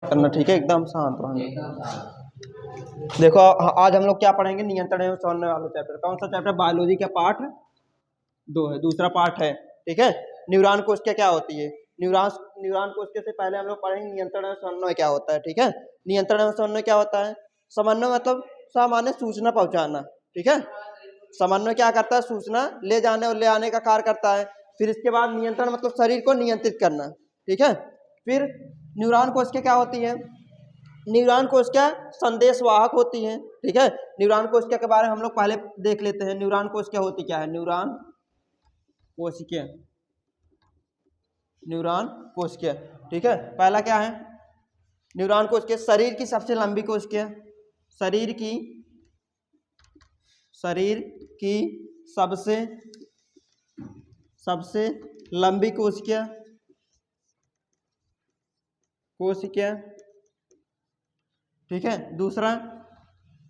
करना, ठीक है, एकदम शांत रहना। देखो आज हम लोग क्या पढ़ेंगे, नियंत्रण एवं समन्वय वाला चैप्टर। कौन सा चैप्टर? बायोलॉजी का पार्ट 2 है, दूसरा पार्ट है, ठीक है। न्यूरॉन कोशिका क्या होती है? न्यूरॉन कोशिका से पहले हम लोग पढ़ेंगे नियंत्रण एवं समन्वय क्या होता है, ठीक है। नियंत्रण एवं समन्वय क्या होता है? समन्वय मतलब सामान्य सूचना पहुंचाना, ठीक है। समन्वय क्या करता है? सूचना ले जाने और ले आने का कार्य करता है। फिर इसके बाद नियंत्रण मतलब शरीर को नियंत्रित करना, ठीक है। फिर न्यूरॉन कोशिका क्या होती है? न्यूरॉन कोशिका संदेश वाहक होती है, ठीक है। न्यूरॉन कोशिका के बारे में हम लोग पहले देख लेते हैं। न्यूरॉन कोशिका होती क्या है? न्यूरॉन कोशिका, ठीक है। पहला क्या है? न्यूरॉन कोशिका शरीर की सबसे लंबी कोशिका, शरीर की सबसे लंबी कोशिका, ठीक है। दूसरा,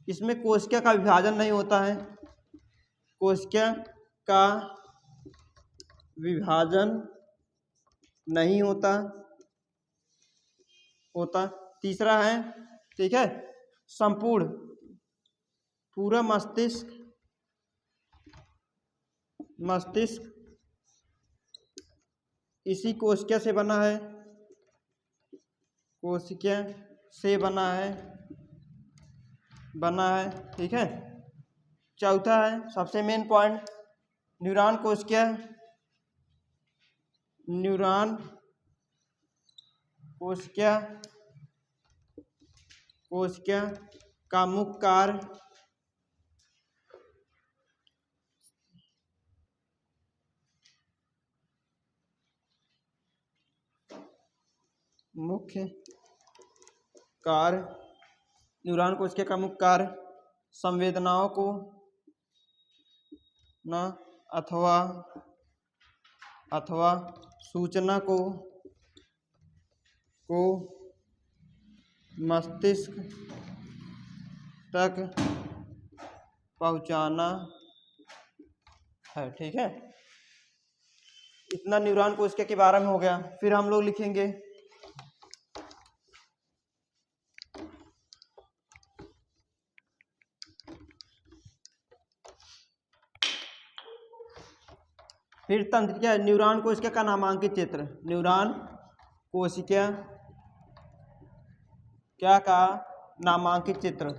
इसमें कोशिका का विभाजन नहीं होता है, कोशिका का विभाजन नहीं होता। तीसरा है, ठीक है, संपूर्ण पूरा मस्तिष्क इसी कोशिका से बना है, ठीक है। चौथा है, सबसे मेन पॉइंट, न्यूरॉन कोशिका का मुख्य कार्य न्यूरॉन कोशिका का मुख्य कार्य संवेदनाओं को अथवा सूचना को मस्तिष्क तक पहुंचाना है, ठीक है। इतना न्यूरॉन कोशिका के बारे में हो गया। फिर हम लोग लिखेंगे फिर तंत्र क्या है? न्यूरॉन कोशिका का नामांकित चित्र, न्यूरॉन कोशिका क्या का नामांकित चित्र,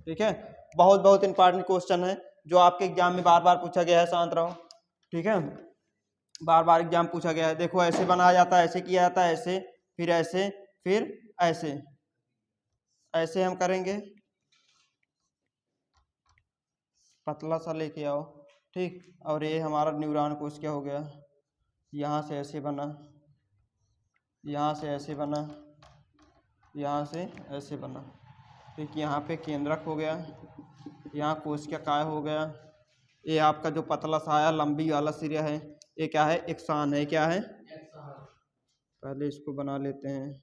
ठीक है। बहुत इंपॉर्टेंट क्वेश्चन है जो आपके एग्जाम में बार बार पूछा गया है, शांत रहो, ठीक है। बार बार एग्जाम पूछा गया है। देखो ऐसे बनाया जाता है, ऐसे किया जाता है, ऐसे, फिर ऐसे, फिर ऐसे हम करेंगे, पतला सा लेके आओ, ठीक। और ये हमारा न्यूरॉन कोशिका हो गया, यहाँ से ऐसे बना, यहाँ से ऐसे बना, यहाँ से ऐसे बना, ठीक। यहाँ पे केंद्रक हो गया, यहाँ कोशिका काय हो गया। ये आपका जो पतला सा आया लंबी वाला सिरा है, ये क्या है? एक्सान है। क्या है? पहले इसको बना लेते हैं।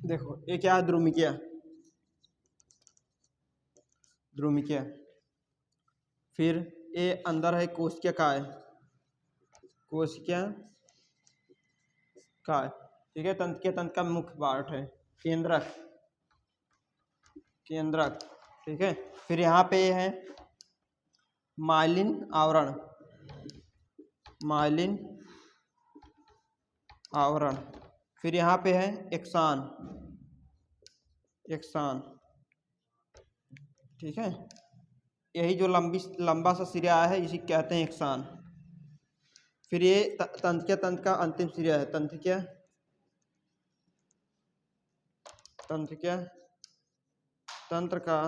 देखो ये क्या है? ध्रुमिकिया। फिर ये अंदर है कोशिका काय, ठीक है। तंत्र का मुख्य पार्ट है केंद्रक, ठीक है। फिर यहाँ पे है माइलिन आवरण, फिर यहाँ पे है एक्सान, ठीक है। यही जो लंबा सा सिरा है इसी कहते हैं एक्सान। फिर ये तंत्र का अंतिम सिरा है, तंत्र का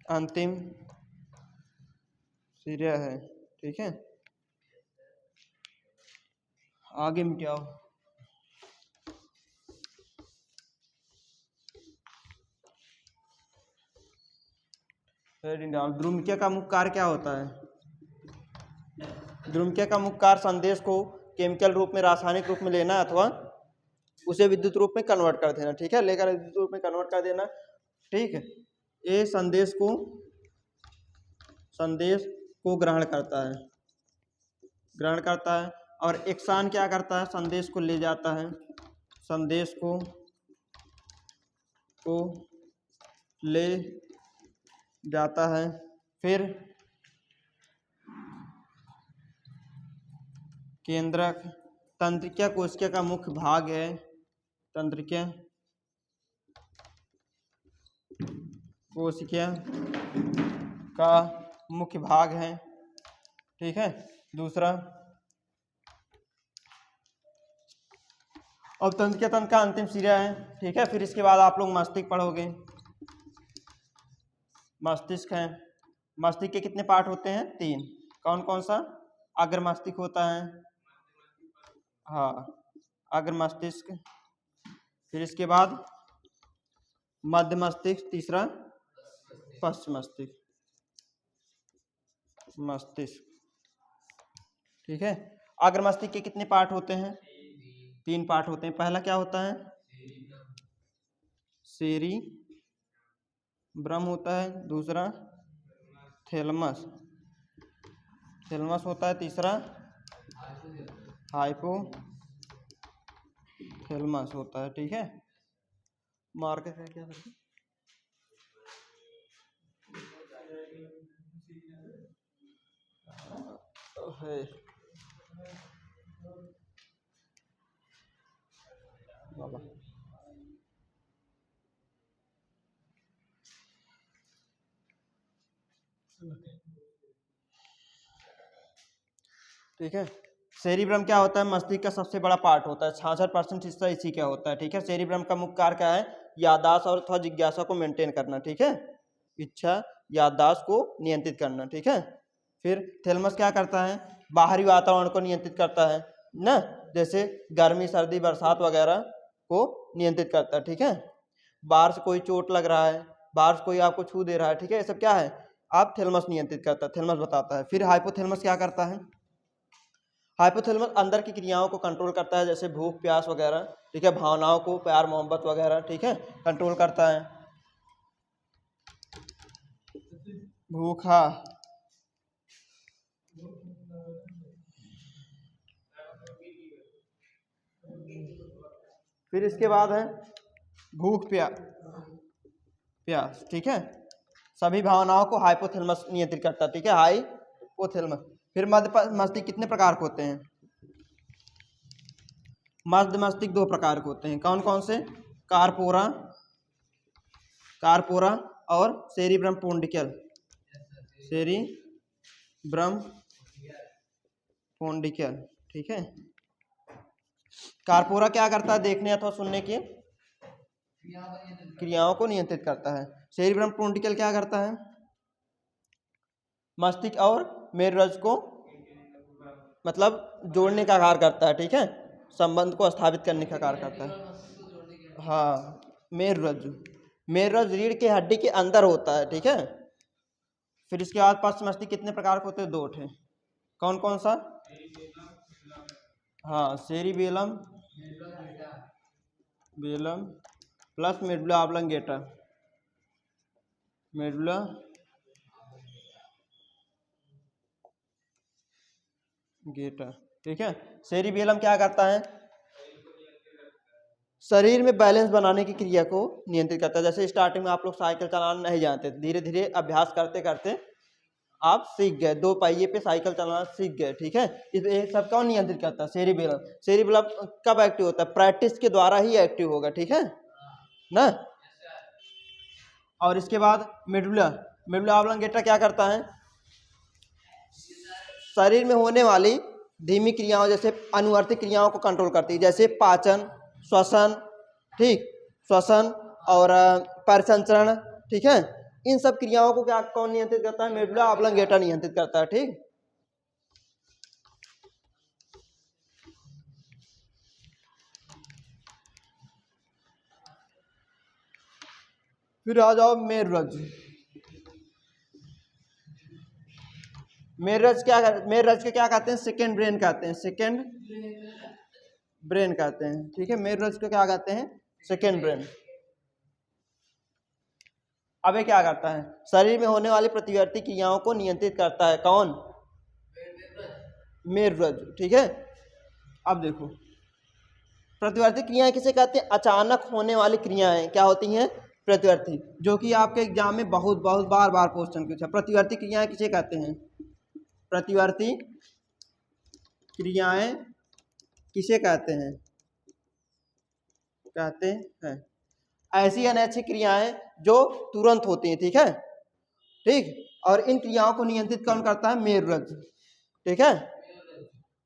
अंतिम सिरा है, ठीक है। आगे मिटाओ। ध्रुमिकिया का मुख्य कार्य क्या होता है? ध्रुमिकिया का मुख्य कार्य संदेश को केमिकल रूप में, रासायनिक रूप में लेना अथवा उसे विद्युत रूप में कन्वर्ट कर देना, ठीक है, लेकर विद्युत रूप में कन्वर्ट कर देना, ठीक है। ये संदेश को ग्रहण करता है और एक्सान क्या करता है, संदेश को ले जाता है, संदेश को ले जाता है। फिर केंद्रक तंत्रिका कोशिका का मुख्य भाग है, तंत्रिका कोशिका का मुख्य भाग है, ठीक है। दूसरा, अब तंत्रिका तंत्र का अंतिम सिरा है, ठीक है। फिर इसके बाद आप लोग मस्तिष्क पढ़ोगे। मस्तिष्क है, मस्तिष्क के कितने पार्ट होते हैं, 3। कौन कौन सा, अग्र मस्तिष्क होता है, हाँ अग्र मस्तिष्क, फिर इसके बाद मध्य मस्तिष्क, तीसरा पश्च मस्तिष्क, ठीक है। अग्र मस्तिष्क के कितने पार्ट होते हैं, 3 पार्ट होते हैं। पहला क्या होता है, सेरिब्रम होता है, दूसरा थैलेमस होता है, तीसरा हाइपोथैलेमस होता है, ठीक है। मार्कर है क्या है बाबा, ठीक है। सेरिब्रम क्या होता है, मस्तिष्क का सबसे बड़ा पार्ट होता है, 66% हिस्सा इसी का होता है, ठीक है। सेरिब्रम का मुख्य कार्य क्या है, याददाश्त और अथवा जिज्ञासा को मेंटेन करना, ठीक है, इच्छा याददाश्त को नियंत्रित करना, ठीक है। फिर थैलेमस क्या करता है, बाहरी वातावरण को नियंत्रित करता है ना, जैसे गर्मी सर्दी बरसात वगैरह को नियंत्रित करता है, ठीक है। बाहर से कोई चोट लग रहा है, बाहर से कोई आपको छू दे रहा है, ठीक है, ये सब क्या है, आप थैलेमस नियंत्रित करता है, थैलेमस बताता है। फिर हाइपोथैलेमस क्या करता है, हाइपोथैलेमस अंदर की क्रियाओं को कंट्रोल करता है, जैसे भूख प्यास वगैरह, ठीक है, भावनाओं को, प्यार मोहब्बत वगैरह, ठीक है, कंट्रोल करता है। भूखा, फिर इसके बाद है भूख प्यास, ठीक है, सभी भावनाओं को हाइपोथैलेमस नियंत्रित करता है, ठीक है, हाइपोथैलेमस। फिर मध्य मस्तिष्क कितने प्रकार के होते हैं, मध्य मस्तिष्क 2 प्रकार के होते हैं, कौन कौन से, कारपोरा और सेरिब्रम पोंडिकल, ठीक है। कारपोरा क्या करता है, देखने अथवा सुनने की क्रियाओं को नियंत्रित करता है। सेरिब्रम पोंडिकल क्या करता है, मस्तिष्क और मेरुरज्जु को मतलब जोड़ने का कार्य करता है, ठीक है, संबंध को स्थापित करने का कार्य करता है, हाँ। मेरुरज्जु रीढ़ की हड्डी के अंदर होता है, ठीक है। फिर इसके बाद पश्च मस्तिष्क कितने प्रकार के होते हैं, 2 ठे, कौन कौन सा, हाँ सेरिबेलम प्लस मेडुला ऑब्लंगेटा, ठीक है। सेरिबेलम क्या करता है, शरीर में बैलेंस बनाने की क्रिया को नियंत्रित करता है, जैसे स्टार्टिंग में आप लोग साइकिल चलाना नहीं जानते, धीरे धीरे अभ्यास करते करते आप सीख गए, 2 पहिए पे साइकिल चलाना सीख गए, ठीक है। इस सब कौन नियंत्रित करता है, सेरिबेलम कब एक्टिव होता है, प्रैक्टिस के द्वारा ही एक्टिव होगा, ठीक है ना। और इसके बाद मेडुला ऑब्लंगेटा क्या करता है, शरीर में होने वाली धीमी क्रियाओं जैसे अनुवर्ती क्रियाओं को कंट्रोल करती है, जैसे पाचन, श्वसन, ठीक, श्वसन और परिसंचरण, ठीक है, इन सब क्रियाओं को क्या कौन नियंत्रित करता है, मेडुला ऑब्लंगेटा नियंत्रित करता है, ठीक। फिर आ जाओ मेरुरज्जु के क्या कहते हैं? सेकेंड ब्रेन कहते हैं, सेकेंड ब्रेन कहते हैं। ठीक है, मेरुरज्जु को क्या कहते हैं? Second brain. अब ये क्या करता है? शरीर में होने वाली प्रतिवर्ती क्रियाओं को नियंत्रित करता है। कौन? मेरुरज्जु। ठीक है, अब देखो प्रतिवर्ती क्रियाएं किसे कहते हैं? अचानक होने वाली क्रियाएं क्या होती हैं? प्रतिवर्ती, जो कि आपके एग्जाम में बहुत बहुत बार बार क्वेश्चन पूछा। प्रतिवर्ती क्रियाएं किसे कहते हैं? प्रतिवर्ती क्रियाएं किसे कहते हैं? कहते हैं ऐसी अनैच्छिक क्रियाएं जो तुरंत होती हैं। ठीक है, ठीक, और इन क्रियाओं को नियंत्रित कौन करता है? मेरुरज्जु। ठीक है,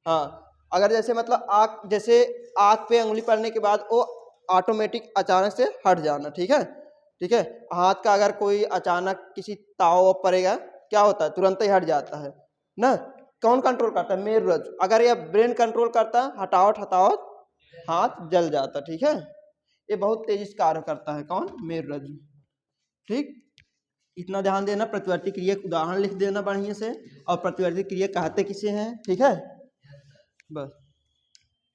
हाँ, अगर जैसे मतलब आँख पे उंगली पड़ने के बाद वो ऑटोमेटिक अचानक से हट जाना। ठीक है, ठीक है, हाथ का अगर कोई अचानक किसी ताव पड़ेगा क्या होता है? तुरंत ही हट जाता है ना। कौन कंट्रोल करता है? मेरुरज्जु। अगर यह ब्रेन कंट्रोल करता है, हटावट हटावट हाथ जल जाता। ठीक है, ये बहुत तेजी से कार्य करता है। कौन? मेरुरज्जु। ठीक, इतना ध्यान देना। प्रतिवर्ती क्रिया का उदाहरण लिख देना बढ़िया से, और प्रतिवर्ती क्रिया कहते किसे हैं। ठीक है, बस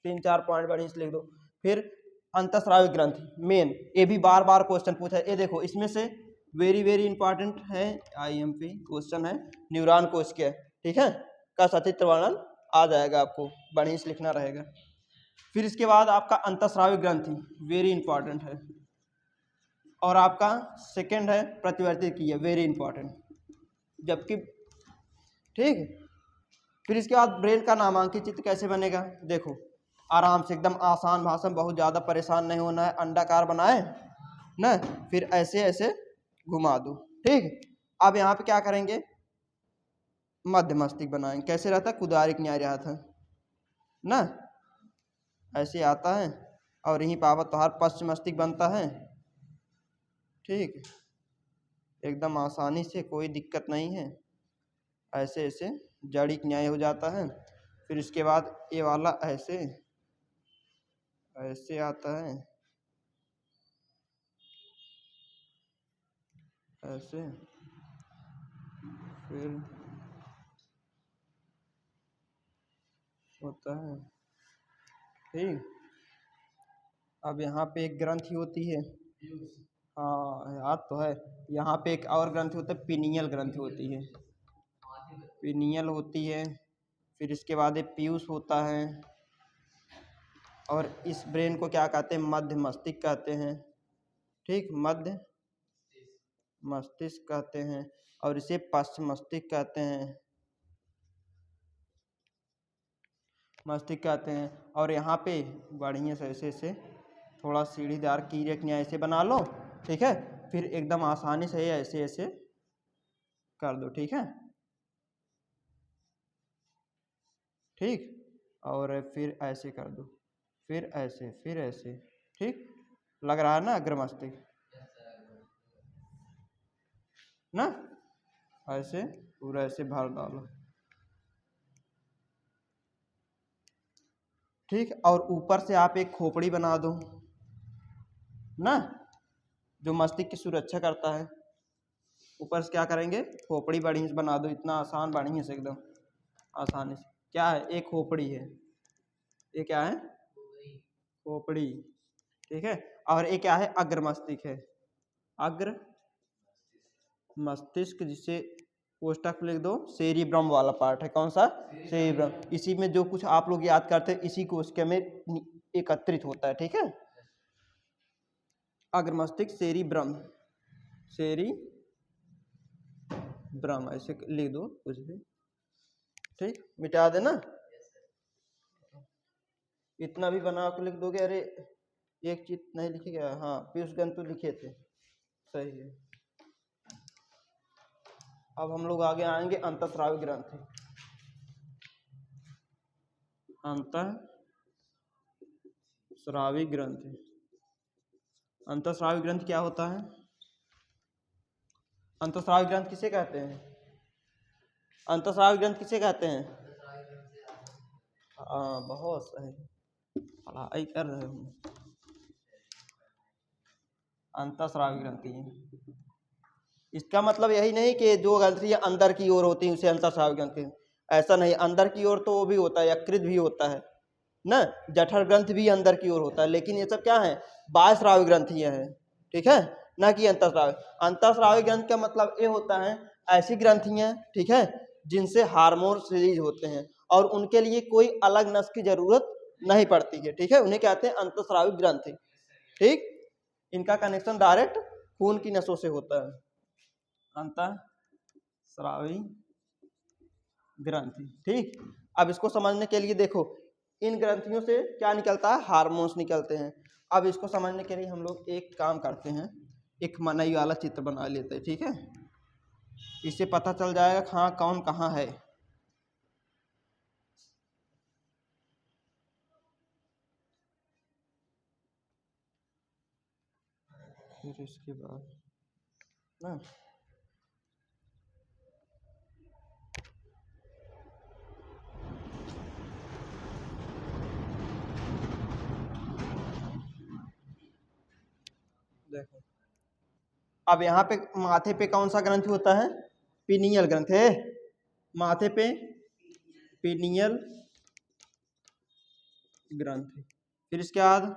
3-4 पॉइंट बढ़िया से लिख दो। फिर अंतःस्रावी ग्रंथि, मेन, ये भी बार बार क्वेश्चन पूछा है। ये देखो इसमें से वेरी वेरी इंपॉर्टेंट है, IMP क्वेश्चन है, न्यूरॉन कोश क्या है। ठीक है, का सचित्र वर्णन आ जाएगा, आपको बढ़िया से लिखना रहेगा। फिर इसके बाद आपका अंतःस्रावी ग्रंथि, वेरी इंपॉर्टेंट है, और आपका सेकंड है प्रतिवर्ती क्रिया, वेरी इंपॉर्टेंट, जबकि ठीक। फिर इसके बाद ब्रेन का नामांकित चित्र कैसे बनेगा? देखो आराम से, एकदम आसान भाषा में, बहुत ज़्यादा परेशान नहीं होना है। अंडाकार बनाए ना, फिर ऐसे ऐसे घुमा दो। ठीक, अब यहाँ पे क्या करेंगे? मध्य मस्तिष्क बनाएंगे। कैसे रहता है? कुदारी किनारे आता है ना, ऐसे आता है, और यहीं पावत तोहार पश्चिम मस्तिष्क बनता है। ठीक, एकदम आसानी से, कोई दिक्कत नहीं है। ऐसे ऐसे जड़ी न्याय हो जाता है। फिर इसके बाद ये वाला ऐसे ऐसे आता है, ऐसे, फिर होता है। ठीक, अब यहाँ पे एक ग्रंथि होती है, हाँ याद तो है। यहाँ पे एक और ग्रंथि होता है, पीनियल ग्रंथि होती है, पीनियल होती है। फिर इसके बाद एक पीयूष होता है, और इस ब्रेन को क्या कहते हैं? मध्य मस्तिष्क कहते हैं। ठीक, मध्य मस्तिष्क कहते हैं, और इसे पश्चिम मस्तिष्क कहते हैं, मस्तिष्क कहते हैं। और यहाँ पे बढ़िया से ऐसे ऐसे थोड़ा सीढ़ीदार कीरक न्याय ऐसे बना लो। ठीक है, फिर एकदम आसानी से ऐसे ऐसे कर दो। ठीक है, ठीक, और फिर ऐसे कर दो, फिर ऐसे, फिर ऐसे। ठीक, लग रहा है ना अग्र मस्तिष्क ना, ऐसे पूरा ऐसे भर डालो। ठीक, और ऊपर से आप एक खोपड़ी बना दो ना, जो मस्तिष्क की सुरक्षा करता है। ऊपर से क्या करेंगे? खोपड़ी बढ़िया से बना दो। इतना आसान, बढ़िया से, एकदम आसानी से। क्या है? एक खोपड़ी है, ये क्या है? खोपड़ी। ठीक है, और ये क्या है? अग्र मस्तिष्क है, अग्र मस्तिष्क, जिसे कोष्टक लिख दो, सेरिब्रम वाला पार्ट है। कौन सा? सेरिब्रम। इसी में जो कुछ आप लोग याद करते हैं, इसी कोष्टक में एकत्रित होता है। ठीक है, अग्र मस्तिष्क, सेरिब्रम, सेरिब्रम ऐसे लिख दो कुछ भी। ठीक, मिटा देना, इतना भी बना के लिख दोगे। अरे एक चीज नहीं लिखी गया, हाँ पीयूष गंतु लिखे थे, सही है। अब हम लोग आगे आएंगे अंतःस्रावी ग्रंथि। अंतःस्रावी ग्रंथि, अंतःस्रावी ग्रंथि क्या होता है? अंतःस्रावी ग्रंथि किसे कहते हैं? अंतःस्रावी ग्रंथि किसे कहते हैं? हाँ बहुत सही, पढ़ाई कर रहे हो। अंतःस्रावी ग्रंथि इसका मतलब यही नहीं कि जो ग्रंथियाँ अंदर की ओर होती हैं उसे अंतःस्रावी ग्रंथि, ऐसा नहीं। अंदर की ओर तो वो भी होता है, यकृत भी होता है ना, जठर ग्रंथ भी अंदर की ओर होता है, लेकिन ये सब क्या है, बाह्यस्रावी ग्रंथियाँ हैं, ठीक है, ना कि अंतःस्रावी। अंतःस्रावी ग्रंथ का मतलब ये होता है ऐसी ग्रंथियाँ, ठीक है, जिनसे हार्मोन्स रिलीज होते हैं और उनके लिए कोई अलग नस की जरूरत नहीं पड़ती है, ठीक है, उन्हें कहते हैं अंतःस्रावी ग्रंथि, ठीक। इनका कनेक्शन डायरेक्ट खून की नसों से होता है, अंतःस्रावी ग्रंथि, ठीक। अब इसको समझने के लिए देखो, इन ग्रंथियों से क्या निकलता है, हार्मोन्स निकलते हैं। अब इसको समझने के लिए हम लोग एक काम करते हैं, एक मनई वाला चित्र बना लेते हैं, ठीक है, इससे पता चल जाएगा हाँ कौन कहाँ है। फिर इसके बाद ना देखो, अब यहाँ पे माथे पे कौन सा ग्रंथ होता है, पीनियल ग्रंथ है, माथे पे पीनियल ग्रंथ। फिर इसके बाद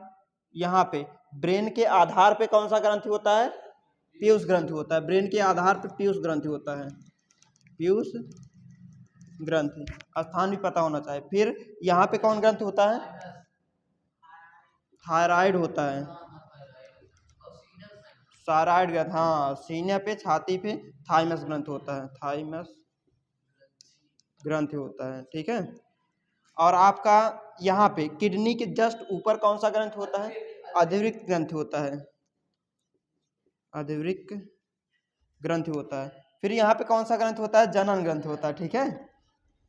यहाँ पे ब्रेन के आधार पे कौन सा ग्रंथ होता है, पीयूष ग्रंथ होता है, ब्रेन के आधार पे पीयूष ग्रंथ होता है, पीयूष ग्रंथि, स्थान भी पता होना चाहिए। फिर यहाँ पे कौन ग्रंथ होता है, थायराइड होता है, थायराइड ग्रंथ, हाँ, सीने पे छाती पे थाइमस ग्रंथ होता है, थाइमस ग्रंथ होता है, ठीक है। और आपका यहाँ पे किडनी के जस्ट ऊपर कौन सा ग्रंथ होता है, अधिवृक्क ग्रंथ होता है, अधिवृक्क ग्रंथ होता है। फिर यहाँ पे कौन सा ग्रंथ होता है, जनन ग्रंथ होता है, ठीक है,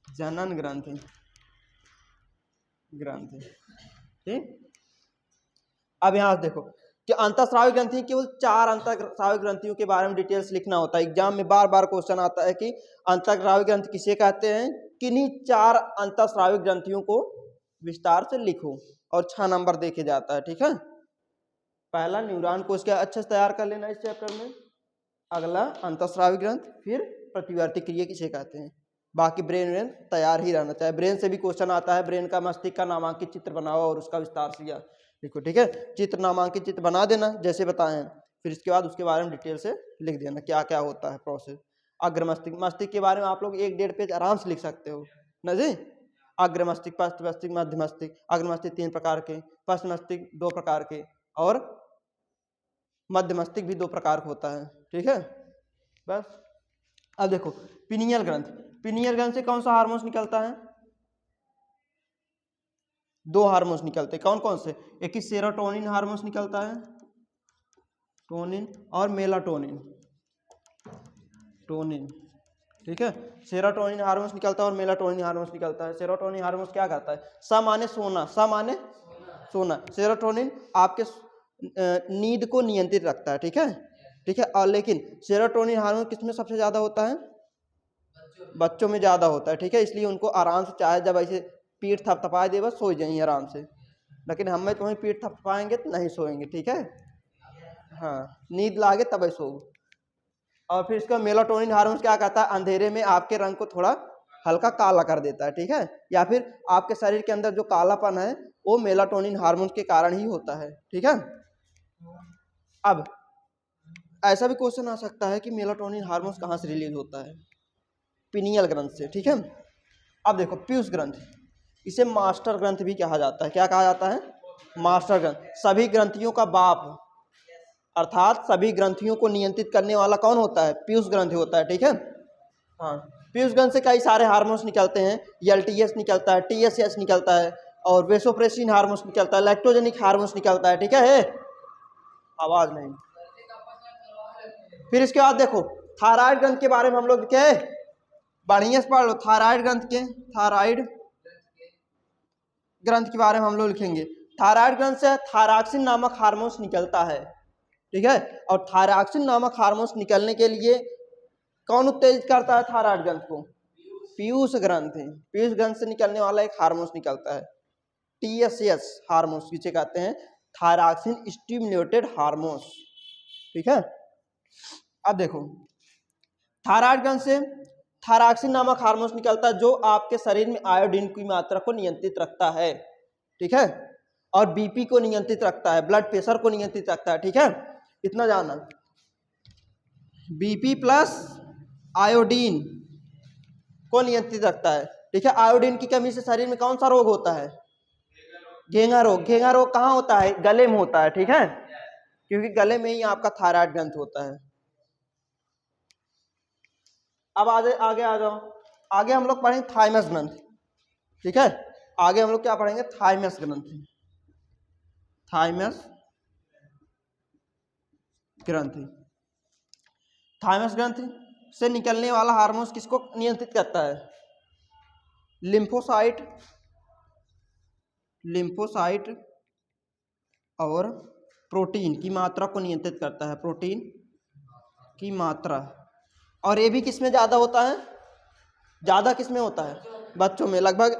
जनन ग्रंथ, ग्रंथ, ठीक। अब यहाँ देखो कि अंतःस्रावी ग्रंथि, केवल 4 अंतःस्रावी ग्रंथियों के बारे में डिटेल्स लिखना होता है। एग्जाम में बार बार क्वेश्चन आता है कि अंतःस्रावी ग्रंथ किसे कहते हैं, किन्हीं 4 अंतःस्रावी ग्रंथियों को विस्तार से लिखो और 6 नंबर देके जाता है, ठीक है। पहला न्यूरॉन कोश के अच्छे से तैयार कर लेना इस चैप्टर में, अगला अंतःस्रावी ग्रंथ, फिर प्रतिवर्ती क्रिया किसे कहते हैं, बाकी ब्रेन तैयार ही रहना चाहिए। ब्रेन से भी क्वेश्चन आता है, ब्रेन का मस्तिष्क का नामांकित चित्र बनाओ और उसका विस्तार से लिखो, ठीक है, चित्र नामांकित चित्र बना देना जैसे बताए हैं। फिर इसके बाद उसके बारे में डिटेल से लिख देना क्या क्या होता है प्रोसेस। अग्र मस्तिष्क, मस्तिष्क के बारे में आप लोग 1-1.5 पेज आराम से लिख सकते हो ना जी। अग्र मस्तिष्क, पश्च मस्तिष्क, मध्य मस्तिष्क। अग्र मस्तिष्क 3 प्रकार के, पश्च मस्तिष्क 2 प्रकार के और मध्य मस्तिष्क भी 2 प्रकार का होता है, ठीक है, बस। अब देखो पिनियल ग्रंथ, पिनियल ग्रंथ से कौन सा हार्मोन्स निकलता है, 2 हार्मोन्स निकलते हैं, कौन कौन से, एक ही सेरोटोनिन हार्मोन्स निकलता है, टोनिन और मेलाटोनिन, टोनिन, ठीक है, सेरोटोनिन हार्मोन्स निकलता है और मेलाटोनिन हार्मोन्स निकलता है। सेरोटोनिन हार्मोन्स क्या करता है, स माने सोना, स माने सोना, सेरोटोनिन आपके नींद को नियंत्रित रखता है, ठीक है, ठीक है। और लेकिन सेरोटोनिन हार्मोन किसमें सबसे ज्यादा होता है, बच्चों में ज्यादा होता है, ठीक है, इसलिए उनको आराम से चाहे जब ऐसे पीठ थपथपाए दे बस सो जाइए आराम से, लेकिन हम में तुम्हें पीठ थपथपाएंगे तो नहीं सोएंगे, ठीक है, हाँ, नींद लागे तब सो। और फिर इसका मेलाटोनिन हार्मोन क्या कहता है, अंधेरे में आपके रंग को थोड़ा हल्का काला कर देता है, ठीक है, या फिर आपके शरीर के अंदर जो कालापन है वो मेलाटोनिन हार्मोन के कारण ही होता है, ठीक है। अब ऐसा भी क्वेश्चन आ सकता है कि मेलाटोनिन हार्मोन कहाँ से रिलीज होता है, पिनियल ग्रंथ से, ठीक है। अब देखो पीयूष ग्रंथ, इसे मास्टर ग्रंथ भी कहा जाता है, क्या कहा जाता है, मास्टर ग्रंथ, सभी ग्रंथियों का बाप, अर्थात सभी ग्रंथियों को नियंत्रित करने वाला कौन होता है, पीयूष ग्रंथि होता है, ठीक है, हाँ। पीयूष ग्रंथ से कई सारे हार्मोन्स निकलते हैं, एलटीएस निकलता है, टीएसएच निकलता है और वेसोप्रेसिन हार्मोन्स निकलता है, लैक्टोजेनिक हार्मोन्स निकलता है, ठीक है, आवाज नहीं। फिर इसके बाद देखो थायराइड ग्रंथ के बारे में हम लोग क्या बढ़िया से पढ़ लो, थायराइड ग्रंथ के, थायराइड ग्रंथ के बारे में हम लोग लिखेंगे। थायराइड ग्रंथ से थायरॉक्सिन नामक हार्मोन्स निकलता है, ठीक है, और थायरॉक्सिन नामक हार्मोन्स निकलने के लिए कौन उत्तेजित करता है थायराइड ग्रंथ को, पीयूष ग्रंथ है, पीयूष ग्रंथ से निकलने वाला एक हार्मोन्स निकलता है, टीएसएच हार्मोन्स जिसे कहते हैं थायरॉक्सिन स्टिमुलेटेड हार्मोन्स, ठीक है। अब देखो थायराइड ग्रंथि से थायरॉक्सिन नामक हार्मोन निकलता है जो आपके शरीर में आयोडीन की मात्रा को नियंत्रित रखता है, ठीक है, और बीपी को नियंत्रित रखता है, ब्लड प्रेशर को नियंत्रित रखता है, ठीक है, इतना जानना। बीपी प्लस आयोडीन को नियंत्रित रखता है, ठीक है। आयोडीन की कमी से शरीर में कौन सा रोग होता है? घेंगा रोग। घेंगा रोग कहाँ होता है? गले में होता है, ठीक है, क्योंकि गले में ही आपका थायराइड ग्रंथ होता है। अब आगे आगे आ जाओ। आगे हम लोग पढ़ेंगे थाइमस ग्रंथि, ठीक है। आगे हम लोग क्या पढ़ेंगे? थाइमस ग्रंथि। थाइमस ग्रंथि। थाइमस ग्रंथि से निकलने वाला हार्मोन किसको नियंत्रित करता है? लिम्फोसाइट, लिम्फोसाइट और प्रोटीन की मात्रा को नियंत्रित करता है, प्रोटीन की मात्रा। और ये भी किसमें ज़्यादा होता है? ज़्यादा किसमें होता है? बच्चों में। लगभग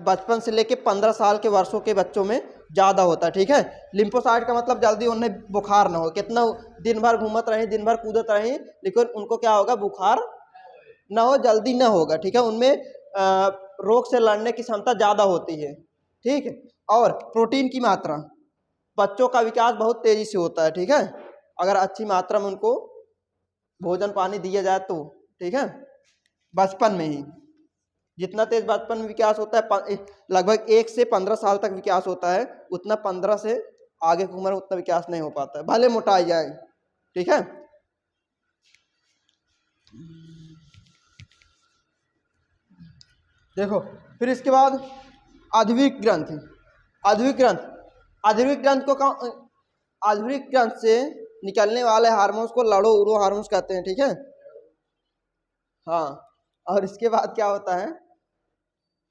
बचपन से लेके 15 साल के वर्षों के बच्चों में ज़्यादा होता है, ठीक है। लिम्फोसाइट का मतलब जल्दी उन्हें बुखार ना हो, कितना दिन भर घूमत रहें, दिन भर कूदत रहें, लेकिन उनको क्या होगा? बुखार ना हो, जल्दी ना होगा, ठीक है। उनमें रोग से लड़ने की क्षमता ज़्यादा होती है, ठीक है। और प्रोटीन की मात्रा, बच्चों का विकास बहुत तेज़ी से होता है, ठीक है, अगर अच्छी मात्रा में उनको भोजन पानी दिया जाए तो, ठीक है। बचपन में ही जितना तेज बचपन में विकास होता है, लगभग 1 से 15 साल तक विकास होता है, उतना 15 से आगे की उम्र उतना विकास नहीं हो पाता है, भले मोटाई जाए, ठीक है। देखो फिर इसके बाद आध्विक ग्रंथि। आध्विक ग्रंथ, आध्विक ग्रंथ को आध्विक ग्रंथ से निकलने वाले हार्मोन्स को लड़ो उरो हार्मोन्स कहते हैं, ठीक है। हाँ, और इसके बाद क्या होता है?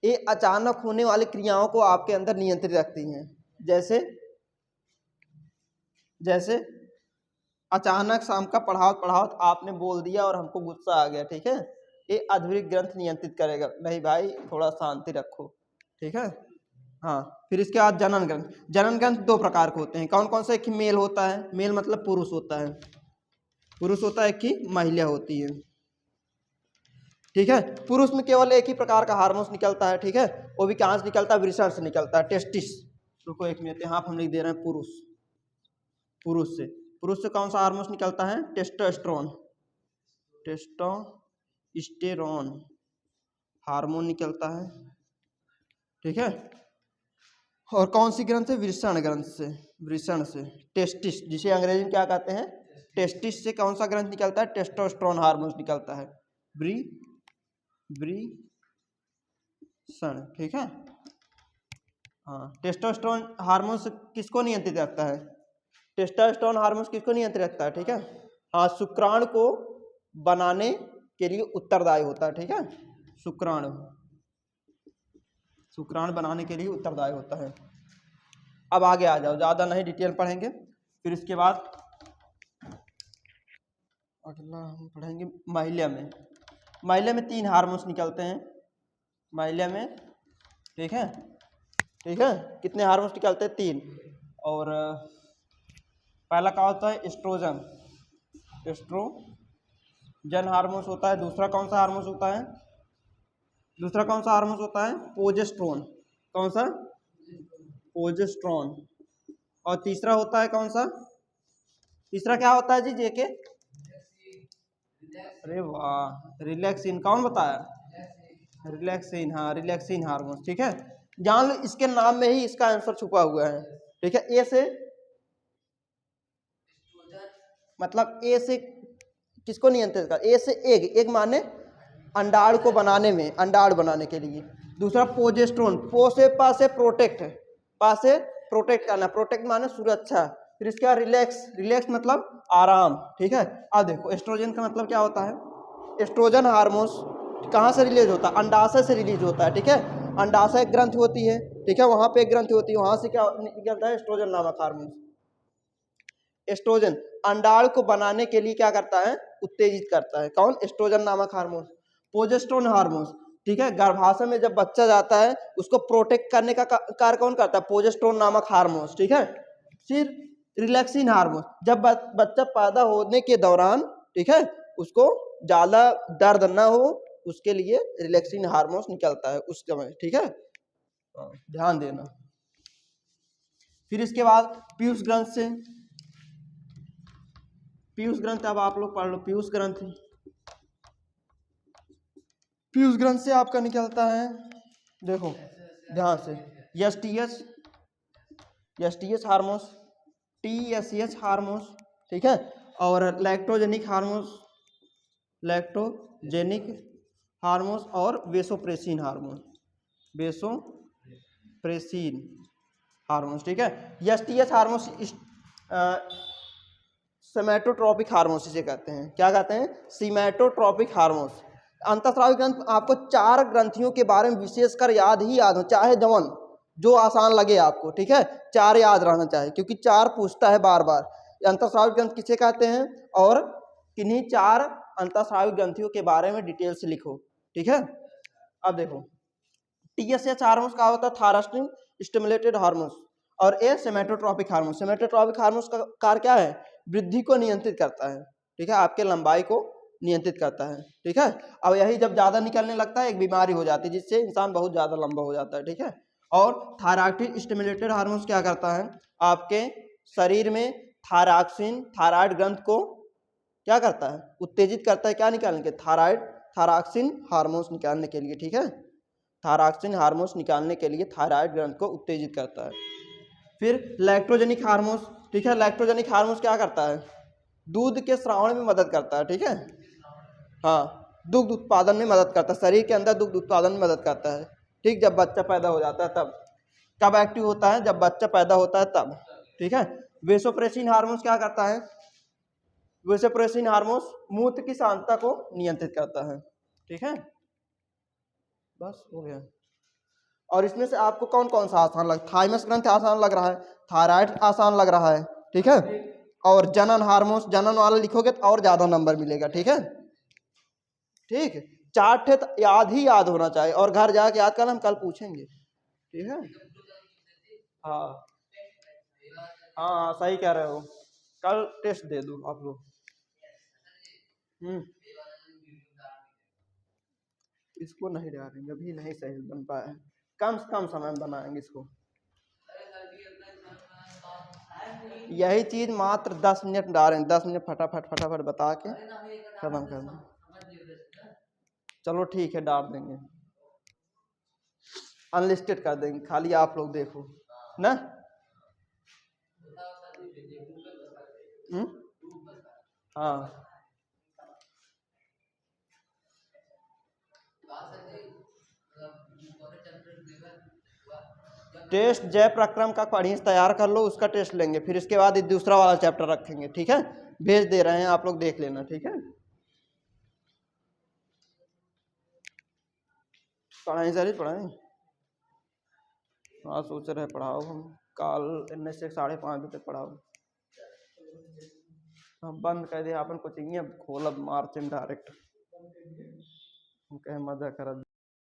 ये अचानक होने वाली क्रियाओं को आपके अंदर नियंत्रित रखती हैं। जैसे जैसे अचानक शाम का पढ़ावत आपने बोल दिया और हमको गुस्सा आ गया, ठीक है, ये आध्विक ग्रंथ नियंत्रित करेगा, नहीं भाई थोड़ा शांति रखो, ठीक है। हाँ, फिर इसके बाद जनन ग्रंथ। जनन ग्रंथ 2 प्रकार के होते हैं। कौन कौन से? एक ही मेल होता है, मेल मतलब पुरुष होता है, पुरुष होता है, एक ही महिला होती है, ठीक है। पुरुष में केवल एक ही प्रकार का हार्मोन निकलता है, ठीक है, वो भी कहाँ से निकलता है? वृषण से निकलता है, टेस्टिस। रुको 1 मिनट, यहाँ हम लिख दे रहे हैं पुरुष। पुरुष से कौन सा हार्मोन निकलता है? टेस्टोस्टेरोन, टेस्टोस्टेरोन हार्मोन निकलता है, ठीक है। और कौन सी ग्रंथ से? वृषण ग्रंथ से, वृषण से। टेस्टिस, जिसे अंग्रेजी में क्या कहते हैं? टेस्टिस से कौन सा ग्रंथ निकलता है? टेस्टोस्टेरोन हार्मोन निकलता है, वृषण, ठीक है। हाँ, टेस्टोस्टेरोन हार्मोन किसको नियंत्रित रखता है? टेस्टोस्टेरोन हार्मोन किसको नियंत्रित रखता है, ठीक है। हाँ, शुक्राणु को बनाने के लिए उत्तरदायी होता है, ठीक है। शुक्राणु बनाने के लिए उत्तरदायी होता है। अब आगे आ जाओ, ज़्यादा नहीं डिटेल पढ़ेंगे। फिर इसके बाद अगला हम पढ़ेंगे महिला में। महिला में 3 हार्मोन्स निकलते हैं महिला में, ठीक है, ठीक है। कितने हार्मोन्स निकलते हैं? 3। और पहला क्या होता है? एस्ट्रोजन, एस्ट्रोजन हार्मोन्स होता है। दूसरा कौन सा हार्मोन्स होता है? दूसरा कौन सा हार्मोन होता है? प्रोजेस्टेरोन। कौन सा? प्रोजेस्टेरोन। और तीसरा होता है कौन सा? तीसरा क्या होता है जी? जेके? अरे वाह, रिलैक्सिन। कौन बताया? रिलैक्सिन, हाँ, रिलैक्सिन हार्मोन, ठीक है। जान लो इसके नाम में ही इसका आंसर छुपा हुआ है, ठीक है। ए से मतलब ए से किसको नियंत्रित कर? ए से एग, एग माने अंडाणु को बनाने में, अंडाणु बनाने के लिए। दूसरा प्रोजेस्टेरोन, पो से पा से प्रोटेक्ट, पा से प्रोटेक्ट करना, प्रोटेक्ट माने सुरक्षा। फिर इसके बाद रिलैक्स, रिलैक्स मतलब आराम, ठीक है। अब देखो एस्ट्रोजन का मतलब क्या होता है? एस्ट्रोजन हार्मोन्स कहाँ से रिलीज होता है? अंडाशय से रिलीज होता है, ठीक है। अंडाशय ग्रंथि होती है, ठीक है, वहाँ पे एक ग्रंथि होती है, वहाँ से क्या निकलता है? एस्ट्रोजन नामक हार्मोन। एस्ट्रोजन अंडाणु को बनाने के लिए क्या करता है? उत्तेजित करता है। कौन? एस्ट्रोजन नामक हार्मोन। प्रोजेस्टेरोन हार्मोन, ठीक है, गर्भाशय में जब बच्चा जाता है उसको प्रोटेक्ट करने का कार्य कौन करता है? प्रोजेस्टेरोन नामक हार्मोन, ठीक है। फिर रिलैक्सिन हार्मोन, जब बच्चा पैदा होने के दौरान, ठीक है, उसको ज़्यादा दर्द ना हो उसके लिए रिलैक्सिंग हार्मोन्स निकलता है उस समय, ठीक है, ध्यान देना। फिर इसके बाद पीयूष ग्रंथ से, पीयूष ग्रंथ अब आप लोग पढ़ लो। पीयूष ग्रंथ, पीयूष ग्रंथ से आपका निकलता है, देखो ध्यान से, S T H hormones, TSH hormones, ठीक है, और लैक्टोजेनिक हार्मोन्स और वेसोप्रेसिन हार्मोन्स, ठीक है। एस हार्मोन्स सीमेटोट्रोपिक हार्मोन्स इसे कहते हैं। क्या कहते हैं? सीमेटोट्रोपिक हार्मोन्स। अंतःस्रावी ग्रंथ, आपको 4 ग्रंथियों के बारे में विशेषकर याद हो, चाहे जवन जो आसान लगे आपको, ठीक है, 4 याद रहना चाहिए क्योंकि 4 पूछता है बार बार। अंतःस्रावी ग्रंथ किसे कहते हैं और किन्हीं 4 अंतःस्रावी ग्रंथियों के बारे में डिटेल से लिखो, ठीक है। अब देखो TSH हार्मोन्स का होता है थायरोस्टिन स्टिमुलेटेड हार्मोन्स, और ए सेमेटोट्रोपिक हार्मोन। सेमेटोट्रोपिक हार्मोन्स का कार्य क्या है? वृद्धि को नियंत्रित करता है, ठीक है, आपके लंबाई को नियंत्रित करता है, ठीक है। अब यही जब ज़्यादा निकलने लगता है एक बीमारी हो जाती है जिससे इंसान बहुत ज़्यादा लंबा हो जाता है, ठीक है। और थायरॉइड स्टिमुलेटेड हार्मोन्स क्या करता है? आपके शरीर में थायराइड ग्रंथ को क्या करता है? उत्तेजित करता है। क्या निकालने के? थायरॉक्सिन हार्मोन्स निकालने के लिए, ठीक है, थायरॉक्सिन हार्मोन्स निकालने के लिए थायराइड ग्रंथ को उत्तेजित करता है। फिर लैक्टोजेनिक हार्मोन्स, ठीक है, लैक्टोजेनिक हार्मोन्स क्या करता है? दूध के स्रावण में मदद करता है, ठीक है, हाँ, दुग्ध उत्पादन में मदद करता है, शरीर के अंदर दुग्ध उत्पादन में मदद करता है, ठीक, जब बच्चा पैदा हो जाता है तब। कब एक्टिव होता है? जब बच्चा पैदा होता है तब, ठीक है। वेसोप्रेसिन हार्मोन्स क्या करता है? वेसोप्रेसिन हार्मोन्स मूत्र की सांद्रता को नियंत्रित करता है, ठीक है, बस हो गया। और इसमें से आपको कौन कौन सा आसान लग, थाइमस ग्रंथ आसान लग रहा है, थायराइड आसान लग रहा है, ठीक है, और जनन हार्मोन्स, जनन वाला लिखोगे तो और ज्यादा नंबर मिलेगा, ठीक है, ठीक। 4 ठे याद ही याद होना चाहिए और घर जाके याद करना, हम कल पूछेंगे, ठीक है। हाँ हाँ, सही कह रहे हो, कल टेस्ट दे दो आप लोग। इसको नहीं डालेंगे, अभी नहीं सही बन पाया है, कम से कम समय में बनाएंगे इसको। यही चीज मात्र 10 मिनट डालें, 10 मिनट फटाफट बता के खत्म कर दें। चलो ठीक है, डाल देंगे, अनलिस्टेड कर देंगे, खाली आप लोग देखो ना। हाँ, टेस्ट जय प्रक्रम का पढ़ी तैयार कर लो, उसका टेस्ट लेंगे, फिर इसके बाद दूसरा वाला चैप्टर रखेंगे, ठीक है, भेज दे रहे हैं, आप लोग देख लेना, ठीक है। पढ़ाई सारी पढ़ाई, हाँ, सोच रहे पढ़ाओ, हम कल इनमें से 5:30 बजे तक पढ़ाओ। हम बंद कर दिया अपन कोचिंग, अब खोलब मार्च में डायरेक्ट, हम कहे मजा कर